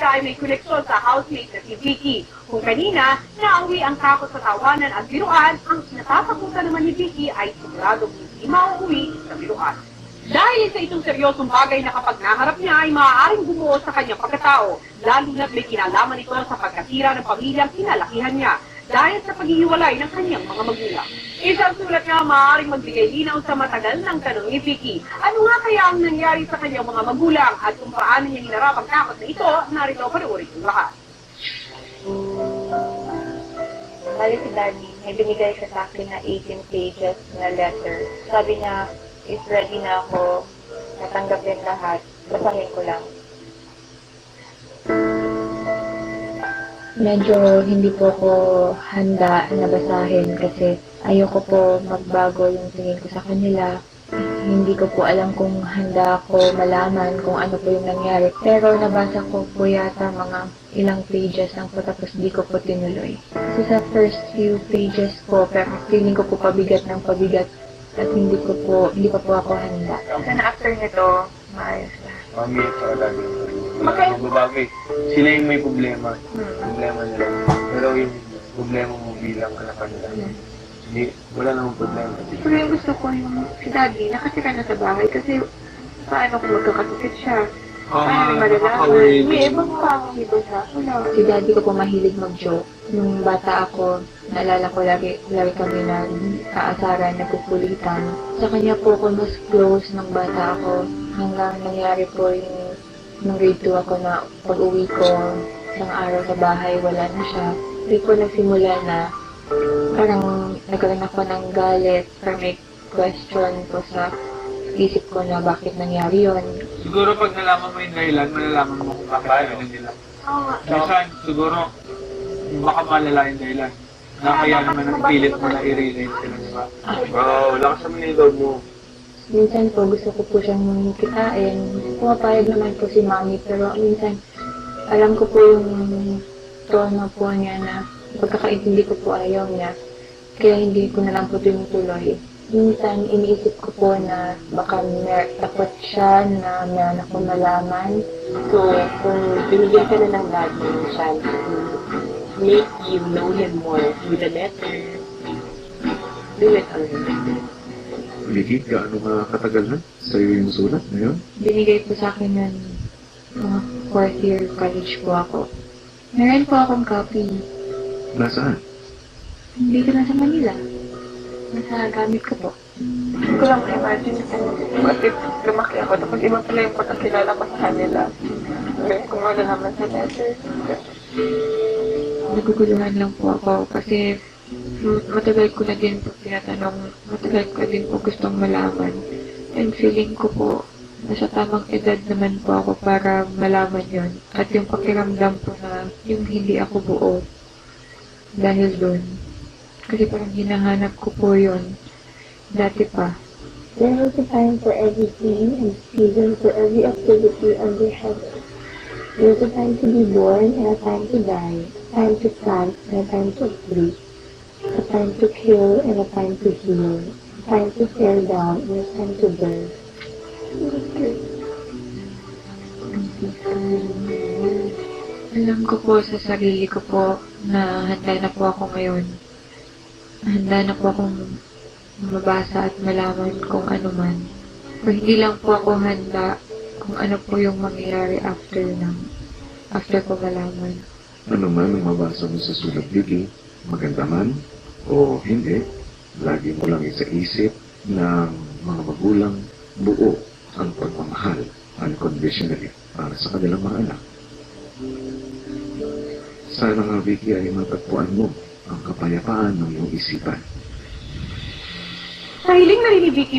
ay may koneksyon sa housemate na si Vicky. Kung kanina, nauwi ang takot sa tawanan at biruan, ang natatakutan naman ni Vicky ay siguradong hindi mauuwi sa biruan. Dahil sa itong seryosong bagay na kapag naharap niya ay maaaring bumuo sa kanyang pagkatao, lalo na't may kinalaman ito sa pagkasira ng pamilyang kinalakihan niya dahil sa paghihiwalay ng kanyang mga magulang. Isang sulat nga maaaring magbigay linaw sa matagal ng tanong ni Vicky. Ano nga kaya ang nangyari sa kanyang mga magulang at kung paano niya hinarap ang takot na ito, narito panoorin yung lahat. Bali si Daddy, may binigay siya sa akin na 18 pages na letter. Sabi niya, is ready na ako, natanggap din lahat, basahin ko lang. Medyo hindi po ako handa na basahin kasi ayoko po magbago yung tingin ko sa kanila. Hindi ko po alam kung handa ako malaman kung ano po yung nangyari. Pero nabasa ko po yata mga ilang pages lang po tapos di ko po tinuloy. Kasi sa first few pages po, pero feeling ko po pabigat ng pabigat at hindi pa po ako handa. Sana after nito, maayos na. Mami, talaga. Magbabagay. Sila yung may problema. Problema nila. Pero yung problema mo bilang anak nila. Hindi, wala namang problema. Pero yung gusto ko yung si Daddy, nakatira na sa bahay kasi paano kung magkakasakit siya? Paano malalaman? May ibang pangibo siya. Wala. Si Daddy ko po mahilig mag-joke. Nung bata ako, naalala ko lagi kami na kaasaran, nagkukulitan. Sa kanya po ako mas close nung bata ako. Hanggang nangyari po yung nung grade 2 ako na pag-uwi ko, isang araw sa bahay, wala na siya. Hindi po nagsimula na parang nagkaroon ako ng galit or may question po sa isip ko na bakit nangyari yon. Siguro pag nalaman mo yung dahilan, malalaman mo kung bakit gano'n nila. Minsan, siguro, baka malala yung dahilan. Na kaya naman ang pilit mo na i-relate sila, di ba? Wala ka sa mga mo. Minsan po gusto ko po siyang kitain. Pumapayag naman po si Mami pero minsan alam ko po yung tono po niya na pagkakaintindi ko po ayaw niya. Kaya hindi ko na lang po tinutuloy. Minsan iniisip ko po na baka takot siya na meron ako malaman. So, kung binigyan ka na ng God ng chance to make you know Him more with a letter, do it already. Vicky, gaano ka katagal na sa'yo yung sulat na yun? Binigay po sa akin ng mga 4th year college po ako. Meron po akong copy. Nasaan? Dito na sa Manila. Nasa gamit ko po. Hindi ko lang ma-imagine what if lumaki ako tapos iba pala yung pagkakilala ko sa kanila. Ngayon kung wala naman sa letter. Naguguluhan lang po ako kasi matagal ko na din po tinatanong, matagal ko din po gustong malaman. And feeling ko po, nasa tamang edad naman po ako para malaman yon. At yung pakiramdam po na yung hindi ako buo dahil doon. Kasi parang hinahanap ko po yon dati pa. There was a time for everything and season for every activity under heaven. There's a time to be born and a time to die, a time to plant and a time to uproot, a time to kill and a time to heal, a time to tear down and a time to burn. Alam ko po sa sarili ko po na handa na po ako ngayon. Handa na po akong mabasa at malaman kung ano man. O hindi lang po ako handa kung ano po yung mangyayari after ko malaman. Ano man ang mabasa mo sa sulat, Vicky, maganda man o hindi, lagi mo lang isa-isip ng mga magulang buo ang pagmamahal unconditionally para sa kanilang mga anak. Sana nga, Vicky, ay matagpuan mo ang kapayapaan ng iyong isipan. Sa hiling na rin ni Vicky,